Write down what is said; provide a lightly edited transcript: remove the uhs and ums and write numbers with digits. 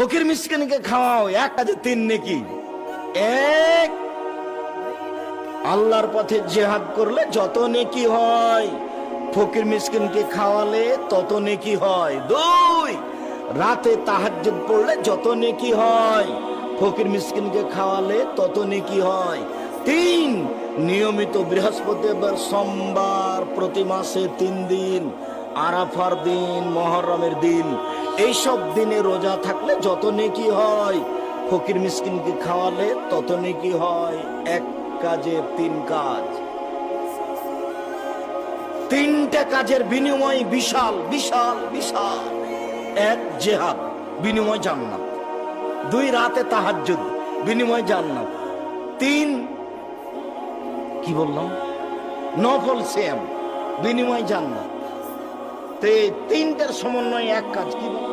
ফকির মিসকিনকে খাওয়াও, এক কাজে তিন নেকি। এক, আল্লাহর পথে জিহাদ করলে যত নেকি হয়, ফকির মিসকিনকে খাওয়ালে তত নেকি হয়। দুই, রাতে তাহাজ্জুদ পড়লে যত নেকি হয়, ফকির মিসকিনকে খাওয়ালে তত নেকি হয়। তিন, নিয়মিত বৃহস্পতিবার, সোমবার, প্রতি মাসে 3 দিন, আরাফার দিন, মুহররমের দিন, এইসব দিনে রোজা থাকলে যত নেকি হয়, ফকির মিসকিনকে খাওয়ালে তত নেকি হয়। এক কাজে 3 কাজ, 3টে কাজের বিনিময় বিশাল বিশাল বিশাল। এক, জিহাদ, বিনিময় জান্নাত। 2, রাতে তাহাজ্জুদ, বিনিময় জান্নাত। 3, কি বললাম, নফল সিয়াম, বিনিময় জান্নাত। তো এই 3টার সমন্বয়ে এক কাজ, কি বললাম?